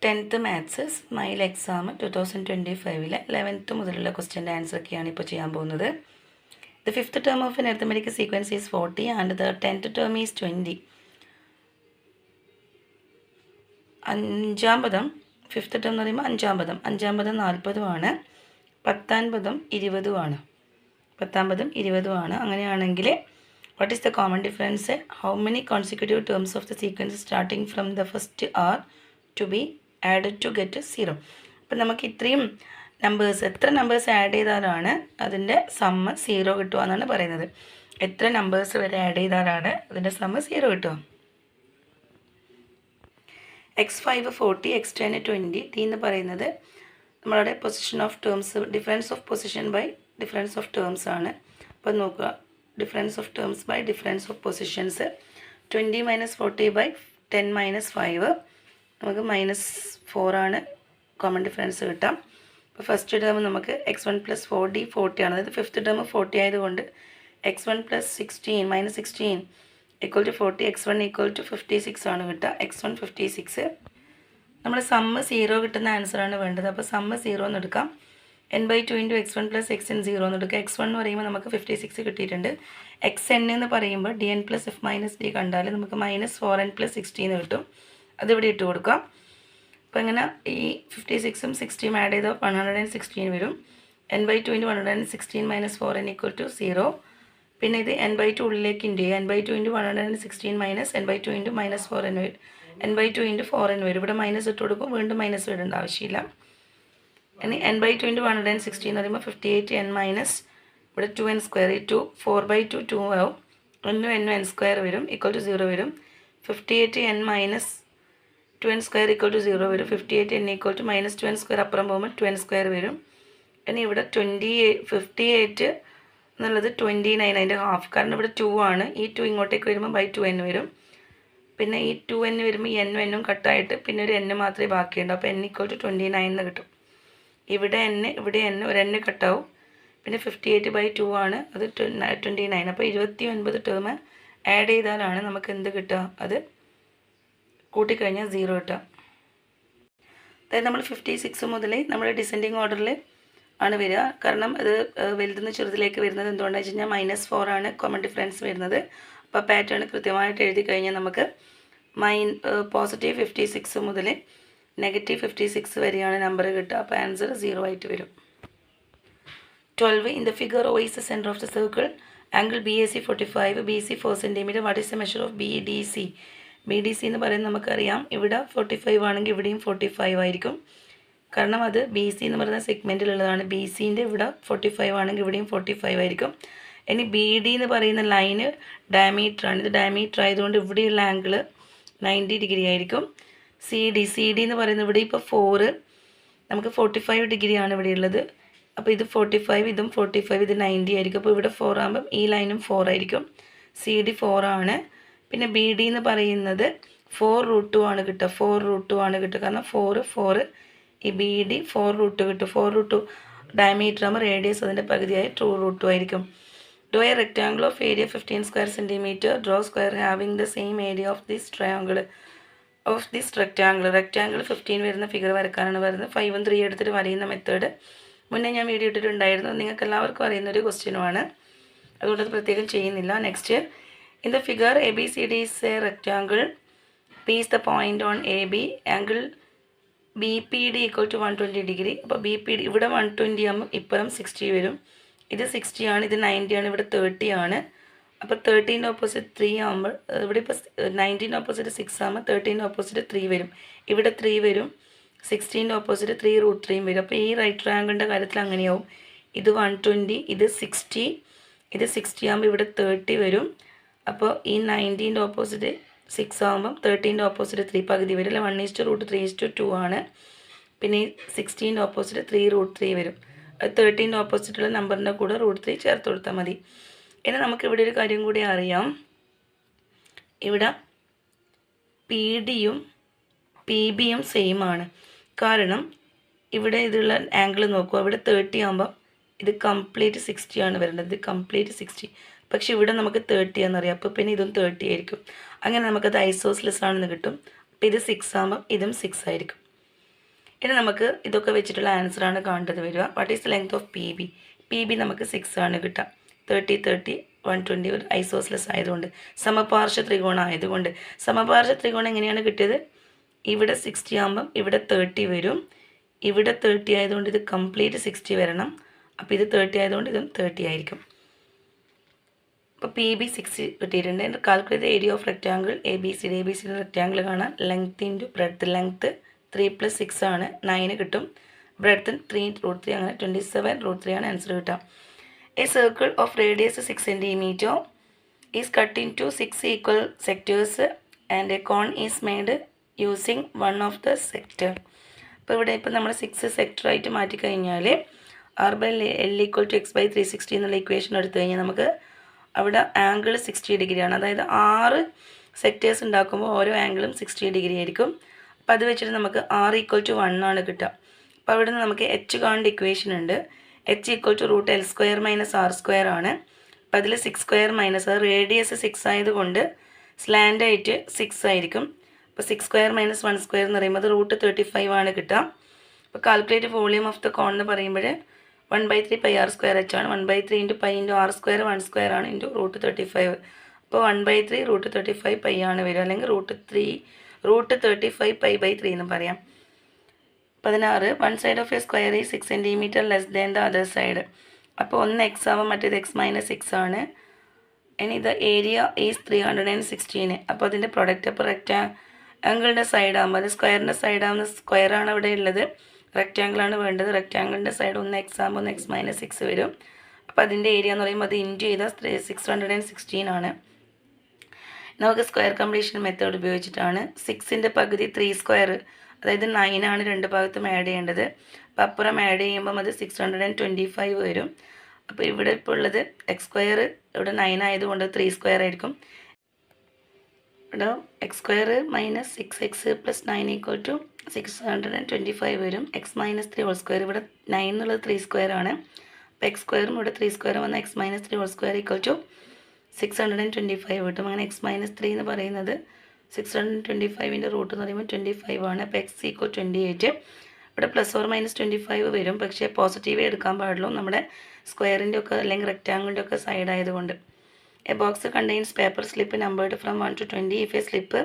10th maths smile exam 2025 11th മുതലുള്ള ക്വസ്റ്റ്യൻ്റെ ആൻസറൊക്കെയാണ് ഇപ്പോൾ ചെയ്യാൻ പോകുന്നത്. The fifth term of N arithmetic sequence is 40 and the 10th term is 20. അഞ്ചാം പദം ഫിഫ്ത്ത് ടേം എന്ന് പറയുമ്പോൾ അഞ്ചാം പദം 40 പത്താം പദം 20 ആണ്. അങ്ങനെയാണെങ്കിൽ what is the common difference? How many consecutive terms of the sequence starting from the first are to be added to get 0? അപ്പം നമുക്ക് ഇത്രയും എത്ര നമ്പേഴ്സ് ആഡ് ചെയ്താലാണ് അതിൻ്റെ സമ്മ് 0 കിട്ടുക എന്നാണ് പറയുന്നത്. എത്ര നമ്പേഴ്സ് വരെ ആഡ് ചെയ്താലാണ് അതിൻ്റെ സമ്മ് 0 കിട്ടുക? x5 40 x10 20 t എന്ന് പറയുന്നത് നമ്മളുടെ position of terms, difference of position by difference of terms ആണ്. അപ്പം നോക്കുക, difference of terms by difference of positions 20 - 40 by 10 - 5 നമുക്ക് -4 ആണ് കോമൺ ഡിഫറൻസ് കിട്ടാം. അപ്പോൾ ഫസ്റ്റ് ടേം നമുക്ക് x1 + 4d 40 ആണ്. അതായത് ഫിഫ്ത്ത് ടേം 40 ആയതുകൊണ്ട് x1 + 16 - 16 = 40, x1 = 56 ആണ് കിട്ടുക. x1 56. നമ്മൾ സമ്മ് 0 കിട്ടുന്ന ആൻസറാണ് വേണ്ടത്. അപ്പോൾ സമ്മ് 0 എന്ന് എടുക്കാം. n/2 × x1 + xn 0 എന്ന് എടുക്കുക. x1 എന്ന് പറയുമ്പോൾ നമുക്ക് 56 കിട്ടിയിട്ടുണ്ട്. xn എന്ന് പറയുമ്പോൾ dn + f - d കണ്ടാൽ നമുക്ക് -4n + 16 കിട്ടും. അതിവിടെ ഇട്ട് കൊടുക്കാം. അപ്പോൾ ഇങ്ങനെ ഈ 56ഉം 60ഉം ആഡ് ചെയ്താൽ 116 വരും. n/2 × 116 - 4n = 0. പിന്നെ ഇത് n/2 ഉള്ളിലേക്ക് ഇൻറ്റു ചെയ്യുക. n/2 × 116 - n/2 × -4n വരും. n/2 × 4n വരും. ഇവിടെ മൈനസ് ഇട്ട് കൊടുക്കും. വീണ്ടും മൈനസ് ഇടേണ്ട ആവശ്യമില്ല. ഇനി n/2 × 116 എന്ന് പറയുമ്പോൾ 58n - ഇവിടെ 2n². ഈ 4/2 2 ആവും. n n² വരും =0 വരും. 58n - 2n² = 0 വരും. 58n = -2n² അപ്പുറം പോകുമ്പോൾ 2n² വരും. ഇനി ഇവിടെ 58 എന്നുള്ളത് 29 അതിൻ്റെ ഹാഫ്. കാരണം ഇവിടെ 2 ആണ്. ഈ 2 ഇങ്ങോട്ടേക്ക് വരുമ്പോൾ /2n വരും. പിന്നെ ഈ 2n വരുമ്പോൾ ഈ n കട്ടായിട്ട് പിന്നെ ഒരു n മാത്രമേ ബാക്കിയുണ്ടൂ. അപ്പോൾ n = 29 എന്ന് കിട്ടും. ഇവിടെ ഇവിടെ ഒരു n കട്ടാവും. പിന്നെ 58/2 ആണ്, അത് 29. അപ്പോൾ 29 ടേം ആഡ് ചെയ്താലാണ് നമുക്ക് എന്ത് കിട്ടുക? അത് കൂട്ടിക്കഴിഞ്ഞാൽ 0 കിട്ടുക. അതായത് നമ്മൾ 56 മുതൽ നമ്മൾ ഡിസെൻഡിങ് ഓർഡറിൽ ആണ് വരിക. കാരണം അത് വലുതെന്ന് ചെറുതിലേക്ക് വരുന്നത് എന്തുകൊണ്ടാണെന്ന് വെച്ച് കഴിഞ്ഞാൽ -4 ആണ് കോമൺ ഡിഫറൻസ് വരുന്നത്. അപ്പോൾ പാറ്റേൺ കൃത്യമായിട്ട് എഴുതി കഴിഞ്ഞാൽ നമുക്ക് +56 മുതൽ -56 വരെയാണ് നമ്പർ കിട്ടുക. അപ്പോൾ ആൻസർ 0 ആയിട്ട് വരും. 12. In the figure O is the center of the circle. Angle BAC 45, BC 4 cm. What is the measure of BDC? BDC എന്ന് പറയുന്നത് നമുക്കറിയാം. ഇവിടെ 45 ആണെങ്കിൽ ഇവിടെയും 45 ആയിരിക്കും. കാരണം അത് BC എന്ന് പറയുന്ന സെഗ്മെൻറ്റിലുള്ളതാണ്. BCൻ്റെ ഇവിടെ 45 ആണെങ്കിൽ ഇവിടെയും 45 ആയിരിക്കും. ഇനി BD എന്ന് പറയുന്ന ലൈന് ഡയമീറ്റർ ആണ്. ഇത് ഡയമീറ്റർ ആയതുകൊണ്ട് ഇവിടെയുള്ള ആംഗിൾ 90 ഡിഗ്രി ആയിരിക്കും. CD എന്ന് പറയുന്നത് ഇവിടെ ഇപ്പോൾ 4 നമുക്ക് 45 ഡിഗ്രിയാണ് ഇവിടെ ഉള്ളത്. അപ്പോൾ ഇത് 45, ഇതും 45, ഇത് 90 ആയിരിക്കും. അപ്പോൾ ഇവിടെ 4 ആകുമ്പം ഈ ലൈനും 4 ആയിരിക്കും. CD 4 ആണ്. പിന്നെ BD എന്ന് പറയുന്നത് 4√2 ആണ് കിട്ടുക. 4√2 ആണ് കിട്ടുക. കാരണം 4 ഈ BD 4√2 കിട്ടും. 4√2 ഡയമീറ്റർ ആകുമ്പോൾ റേഡിയസ് അതിൻ്റെ പകുതിയായി 2√2 ആയിരിക്കും. Draw a rectangle of area 15² centimetre. Draw square having the same area of this triangle. Rectangle 15 വരുന്ന ഫിഗർ വരക്കാനാണ് പറയുന്നത്. 5ഉം 3 എടുത്തിട്ട് വരയുന്ന മെത്തേഡ് മുന്നേ ഞാൻ വീഡിയോ ഇട്ടിട്ടുണ്ടായിരുന്നു. നിങ്ങൾക്ക് എല്ലാവർക്കും അറിയുന്നൊരു ക്വസ്റ്റ്യനുമാണ്, അതുകൊണ്ട് അത് പ്രത്യേകം ചെയ്യുന്നില്ല. Next, in the figure ABCD is A rectangle. P is the point on AB. Angle BPD = 120 degree. അപ്പോൾ BPD ഇവിടെ 120 ആകുമ്പോൾ ഇപ്പുറം 60 വരും. ഇത് 60 ആണ്, ഇത് 90 ആണ്, ഇവിടെ 30 ആണ്. അപ്പോൾ 13 ഓപ്പോസിറ്റ് 3 ആകുമ്പോൾ ഇവിടെ ഇപ്പോൾ 19 ഓപ്പോസിറ്റ് 6 ആകുമ്പോൾ 13 ഓപ്പോസിറ്റ് 3 വരും. ഇവിടെ 3 വരും. 16 ഓപ്പോസിറ്റ് 3√3 വരും. അപ്പോൾ ഈ റൈറ്റ് ട്രയാങ്കിളിൻ്റെ കാര്യത്തിൽ അങ്ങനെയാവും. ഇത് 120, ഇത് 60, ഇത് 60 ആകുമ്പോൾ ഇവിടെ 30 വരും. അപ്പോൾ ഈ 19 ഓപ്പോസിറ്റ് 6 ആകുമ്പം 13 ഓപ്പോസിറ്റ് 3 പകുതി വരും. അല്ല 1:√3:2 ആണ്. പിന്നെ ഈ 16 ഓപ്പോസിറ്റ് 3√3 വരും. 13 ഓപ്പോസിറ്റുള്ള നമ്പറിൻ്റെ കൂടെ √3 ചേർത്ത് കൊടുത്താൽ മതി. ഇനി നമുക്കിവിടെ ഒരു കാര്യം കൂടി അറിയാം. ഇവിടെ PDയും PBയും സെയിം ആണ്. കാരണം ഇവിടെ ഇതിലുള്ള ആംഗിൾ നോക്കുക. ഇവിടെ 30 ആകുമ്പോൾ ഇത് കംപ്ലീറ്റ് 60 ആണ് വരേണ്ടത്. ഇത് കംപ്ലീറ്റ് 60, പക്ഷെ ഇവിടെ നമുക്ക് 30 ആണെന്നറിയാം. അപ്പോൾ പിന്നെ ഇതും 30 ആയിരിക്കും. അങ്ങനെ നമുക്കത് ഐസോസ്ലെസ് ആണെന്ന് കിട്ടും. അപ്പോൾ ഇത് 6 ആകുമ്പോൾ ഇതും 6 ആയിരിക്കും. ഇനി നമുക്ക് ഇതൊക്കെ വെച്ചിട്ടുള്ള ആൻസറാണ് കാണേണ്ടത് വരിക. What is the length of P B? P B നമുക്ക് 6 ആണ് കിട്ടുക. 30 30 120 ഒരു ഐസോസ്ലെസ് ആയതുകൊണ്ട്, സമപാർശ്വ ത്രികോണം ആയതുകൊണ്ട്. സമപാർശ്വ ത്രികോണം എങ്ങനെയാണ് കിട്ടിയത്? ഇവിടെ 60 ആകുമ്പം ഇവിടെ 30 വരും. ഇവിടെ 30 ആയതുകൊണ്ട് ഇത് കംപ്ലീറ്റ് 60 വരണം. അപ്പോൾ ഇത് 30 ആയതുകൊണ്ട് ഇതും 30 ആയിരിക്കും. അപ്പോൾ പി ബി 6 കിട്ടിയിട്ടുണ്ട്. Calculate area of rectangle A B C rectangle കാണാം. Length into breadth. ലെങ്ത്ത് 3 + 6 ആണ്, 9 കിട്ടും. ബ്രെഡ്ത്ത് 3 √3 അങ്ങനെ 27 √3 ആണ് ആൻസർ കിട്ടുക. A circle of radius 6 cm is cut into 6 equal sectors and a cone is made using one of the sector. അപ്പോൾ ഇവിടെ ഇപ്പോൾ നമ്മൾ 6 സെക്ടറായിട്ട് മാറ്റിക്കഴിഞ്ഞാൽ R/L = x/360 എന്നുള്ള ഇക്വേഷൻ എടുത്തു കഴിഞ്ഞാൽ നമുക്ക് അവിടെ ആംഗിൾ 60 ഡിഗ്രിയാണ്. അതായത് 6 സെക്ടേഴ്സ് ഉണ്ടാക്കുമ്പോൾ ഓരോ ആംഗിളും 60 ഡിഗ്രി ആയിരിക്കും. അപ്പോൾ അത് വെച്ചിട്ട് നമുക്ക് R = 1 ആണ് കിട്ടുക. അപ്പോൾ അവിടെ നിന്ന് നമുക്ക് H കാണേണ്ട ഇക്വേഷൻ ഉണ്ട്. H = √L² - R² ആണ്. അപ്പോൾ അതിൽ 6² - റേഡിയസ് 6 ആയതുകൊണ്ട് സ്ലാൻഡ് ആയിട്ട് 6 ആയിരിക്കും. അപ്പോൾ 6² - 1² എന്ന് പറയുമ്പോൾ √35 ആണ് കിട്ടുക. അപ്പോൾ കാൽക്കുലേറ്റ് വോളിയം ഓഫ് ദ കോൺ എന്ന് പറയുമ്പോൾ 1/3 πr² ആണ്. 1/3 × π × r² 1² ആണ് √35. അപ്പോൾ 1/3 √35 π ആണ് വരിക, അല്ലെങ്കിൽ √35 π/3 എന്ന് പറയാം. 16 1 side of a square is 6 cm less than the other side. അപ്പോൾ ഒന്ന് എക്സ് ആവും, മറ്റേത് x - 6 ആണ്. ഇനി ഇത് ഏരിയ ഈസ് 316. അപ്പോൾ അതിൻ്റെ പ്രൊഡക്റ്റ്, അപ്പോൾ റെക്റ്റാങ്കിളിൻ്റെ സൈഡ് ആകുമ്പോൾ അത് സ്ക്വയറിൻ്റെ സൈഡ് ആകുന്ന സ്ക്വയറാണ് ഇവിടെ ഉള്ളത്, റെക്റ്റാങ്കിളാണ് വേണ്ടത്. റെക്റ്റാങ്കിളിൻ്റെ സൈഡ് ഒന്ന് എക്സ് ആകുമ്പോൾ ഒന്ന് x - 6 വരും. അപ്പോൾ അതിൻ്റെ ഏരിയ എന്ന് പറയുമ്പോൾ അത് ഇൻറ്റു ചെയ്താൽ 616 ആണ്. നമുക്ക് സ്ക്വയർ കംപ്ലീഷൻ മെത്തേഡ് ഉപയോഗിച്ചിട്ടാണ് 6ൻ്റെ പകുതി 3², അതായത് 9 ആണ് രണ്ട് ഭാഗത്തും ആഡ് ചെയ്യേണ്ടത്. അപ്പോൾ അപ്പുറം ആഡ് ചെയ്യുമ്പം അത് 625 വരും. അപ്പോൾ ഇവിടെ ഇപ്പോൾ ഉള്ളത് x² ഇവിടെ 9 ആയതുകൊണ്ട് 3² ആയിരിക്കും. ഇവിടെ x² - 6x + 9 = 625 വരും. x - 3 2, ഇവിടെ 9 എന്നുള്ളത് 3² ആണ്. അപ്പോൾ x² ഇവിടെ 3² വന്ന x - 3 2 = 625 കിട്ടും. അങ്ങനെ x - 3 എന്ന് പറയുന്നത് 625ൻ്റെ റൂട്ട് എന്ന് പറയുമ്പോൾ 25 ആണ്. അപ്പോൾ x = 28. ഇവിടെ ±25 വരും, പക്ഷേ പോസിറ്റീവേ എടുക്കാൻ പാടുള്ളൂ നമ്മുടെ സ്ക്വയറിൻ്റെ ഒക്കെ അല്ലെങ്കിൽ റെക്റ്റാങ്കിളിൻ്റെ ഒക്കെ സൈഡ് ആയതുകൊണ്ട്. A box contains paper slip numbered from 1 to 20. If a slip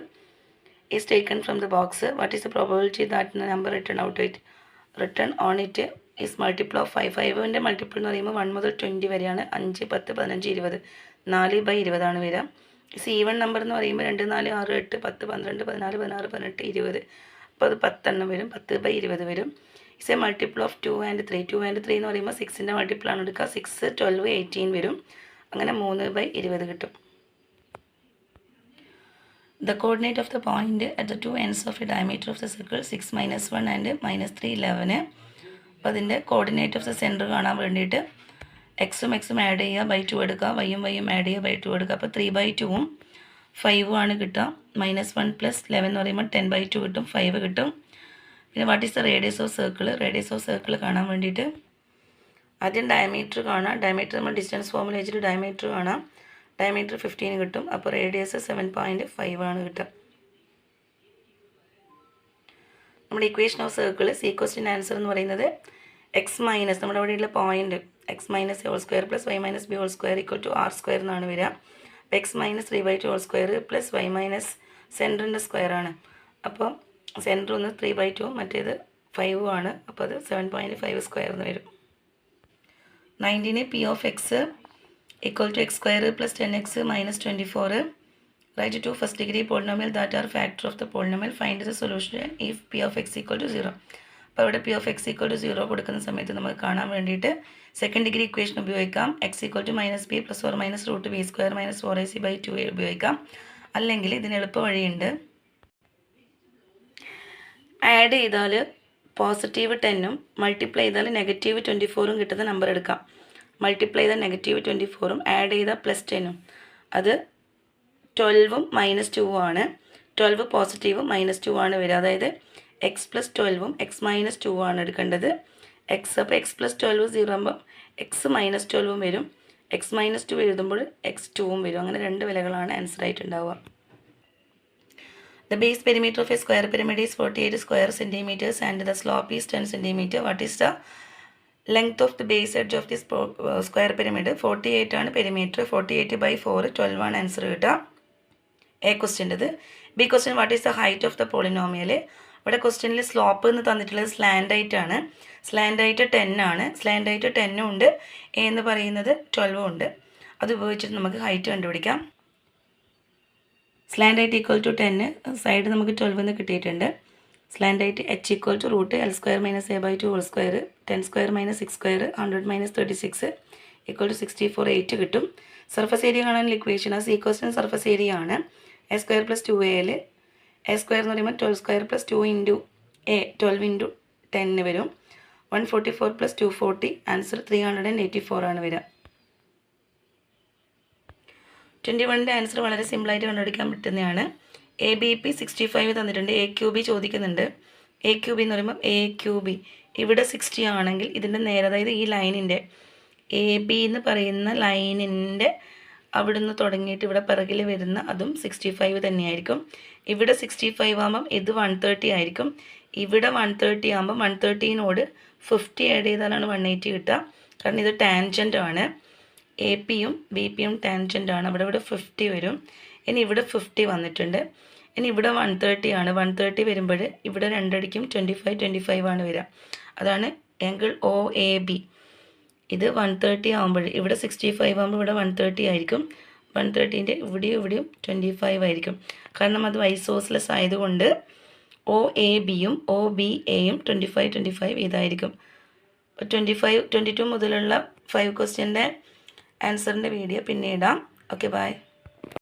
is taken from the box, what is the probability that number written on it is multiple of 5. 5ൻ്റെ മൾട്ടിപ്പിൾ എന്ന് പറയുമ്പോൾ 1 മുതൽ 20 വരെയാണ്. 5 10 15 20 4/20 ആണ് വരിക. ഈവൺ നമ്പർ എന്ന് പറയുമ്പോൾ 2 4 6 8 10 12 14 16 18 20. അപ്പോൾ അത് 10 വരും, 10/20 വരും. Is A multiple of 2 and 3. 2 and 3 എന്ന് പറയുമ്പോൾ 6ൻ്റെ മൾട്ടിപ്പിളാണ് എടുക്കുക. 6 12 18 വരും. അങ്ങനെ 3/20 കിട്ടും. The coordinate of the point at the two ends of a diameter of the circle 6 - 1 and -3 11. അപ്പോൾ അതിൻ്റെ കോർഡിനേറ്റ് ഓഫ് ദ സെൻറ്റർ കാണാൻ വേണ്ടിയിട്ട് എക്സും ആഡ് ചെയ്യുക, /2 എടുക്കുക, വൈയും ആഡ് ചെയ്യുക, /2 എടുക്കുക. അപ്പോൾ 3/2 5 ആണ് കിട്ടുക. -1 + 11 എന്ന് പറയുമ്പോൾ 10/2 കിട്ടും, 5 കിട്ടും. പിന്നെ what is the radius of circle? Radius of circle കാണാൻ വേണ്ടിയിട്ട് ആദ്യം ഡയമീറ്റർ കാണാം. ഡയമീറ്റർ നമ്മൾ ഡിസ്റ്റൻസ് ഫോർമുല വെച്ചിട്ട് ഡയമീറ്റർ കാണാം. ഡയമീറ്റർ 15 കിട്ടും. അപ്പോൾ റേഡിയസ് 7.5 ആണ് കിട്ടുക. നമ്മുടെ ഇക്വേഷൻ ഓഫ് സർക്കിൾ സീക്വസ്റ്റിൻ്റെ ആൻസർ എന്ന് പറയുന്നത് x - നമ്മുടെ അവിടെയുള്ള point x - a² + y - b² = r² എന്നാണ് വരിക. അപ്പോൾ x - 3/2 + y - സെൻറ്ററിൻ്റെ സ്ക്വയർ ആണ്. അപ്പോൾ സെൻറ്റർ ഒന്ന് 3/2 മറ്റേത് 5 ആണ്. അപ്പോൾ അത് 7.5² എന്ന് വരും. 19 p of x = x² + 10x - 24. Write two first degree polynomial that are factor of the polynomial. Find the solution if p of x = 0. അപ്പോൾ ഇവിടെ p of x = 0 കൊടുക്കുന്ന സമയത്ത് നമുക്ക് കാണാൻ വേണ്ടിയിട്ട് സെക്കൻഡ് ഡിഗ്രി ഇക്വേഷൻ ഉപയോഗിക്കാം. x = -b ± √b² - 4ac/2a ഉപയോഗിക്കാം. അല്ലെങ്കിൽ ഇതിന് എളുപ്പ വഴിയുണ്ട്. ആഡ് ചെയ്താൽ +10ഉം മൾട്ടിപ്ലൈ ചെയ്താൽ -24ഉം കിട്ടുന്ന നമ്പർ എടുക്കാം. മൾട്ടിപ്ലൈ ചെയ്താൽ -24ഉം ആഡ് ചെയ്താൽ +10ഉം, അത് 12ഉം -2ഉം ആണ്. 12 പോസിറ്റീവും -2 ആണ് വരിക. അതായത് x + 12ഉം x - 2ഉം ആണ് എടുക്കേണ്ടത്. അപ്പോൾ x + 12 0 ആകുമ്പോൾ x - 12ഉം വരും. x - 2 എഴുതുമ്പോൾ x 2ഉം വരും. അങ്ങനെ രണ്ട് വിലകളാണ് answer ആയിട്ടുണ്ടാവുക. The base perimeter of a square pyramid is 48 square centimeters and the slope is 10 centimeter. What is the length of the base edge of this square pyramid? 48 ആണ് perimeter. 48 by 4 12 ആണ് answer കിട്ടുക. A ക്വസ്റ്റ്യൻ്റെത്. B question what is the height of the polynomial? ഇവിടെ ക്വസ്റ്റ്യനിൽ slope എന്ന് തന്നിട്ടുള്ളത് slant ഹൈറ്റാണ്. Slant height 10 ആണ്. Slant height 10 ഉണ്ട്, എ എന്ന് പറയുന്നത് 12 ഉണ്ട്. അത് ഉപയോഗിച്ചിട്ട് നമുക്ക് ഹൈറ്റ് കണ്ടുപിടിക്കാം. Slant height equal to 10, side നമുക്ക് 12 എന്ന് കിട്ടിയിട്ടുണ്ട്. Slant height H equal to root L square minus A by 2 whole square 10 square minus 6 square 100 minus 36 equal to 64 8 കിട്ടും. സർഫസ് ഏരിയ കാണാൻ ഇക്വേഷൻ ആ സീക്വസ്റ്റൻ സർഫസ് ഏരിയ ആണ്. A square plus 2al A square എന്ന് പറയുമ്പോൾ 12 square plus 2 into A 12 into 10 വരും. 144 plus 240 answer 384 ആണ് വരിക. 21ൻ്റെ ആൻസർ വളരെ സിമ്പിളായിട്ട് കണ്ടുപിടിക്കാൻ പറ്റുന്നതാണ്. എ ബി പി 65 തന്നിട്ടുണ്ട്. എ ക്യൂ ബി ചോദിക്കുന്നുണ്ട്. എ ക്യൂ ബി എന്ന് പറയുമ്പോൾ എ ക്യൂ ബി ഇവിടെ 60 ആണെങ്കിൽ ഇതിൻ്റെ നേരെ, അതായത് ഈ ലൈനിൻ്റെ എ ബി എന്ന് പറയുന്ന ലൈനിൻ്റെ അവിടുന്ന് തുടങ്ങിയിട്ട് ഇവിടെ പിറകിൽ വരുന്ന അതും 65 തന്നെയായിരിക്കും. ഇവിടെ 65 ആകുമ്പം ഇത് 130 ആയിരിക്കും. ഇവിടെ 130 ആകുമ്പം 130നോട് 50 ആഡ് ചെയ്താലാണ് 180 കിട്ടുക. കാരണം ഇത് ടാൻജൻ്റ് ആണ്. എ പിയും ബി പിയും ടാൻജൻ്റ് ആണ്. ഇവിടെ 50 വരും. ഇനി ഇവിടെ 50 വന്നിട്ടുണ്ട്. ഇനി ഇവിടെ 130 ആണ്. 130 വരുമ്പോൾ ഇവിടെ രണ്ടടിക്കും 25 ആണ് വരിക. അതാണ് ആംഗിൾ ഒ എ ബി. ഇത് 130 ആകുമ്പോൾ ഇവിടെ 65 ആകുമ്പോൾ ഇവിടെ 130 ആയിരിക്കും. 130ൻ്റെ ഇവിടെയും 25 ആയിരിക്കും. കാരണം അത് ഐസോസിലസ് ആയതുകൊണ്ട് ഒ എ ബിയും ഒ ബി എയും 25 ഇതായിരിക്കും. 22 മുതലുള്ള 5 ക്വസ്റ്റ്യൻ്റെ ആൻസറിൻ്റെ വീഡിയോ പിന്നെ ഇടാം. Okay, by.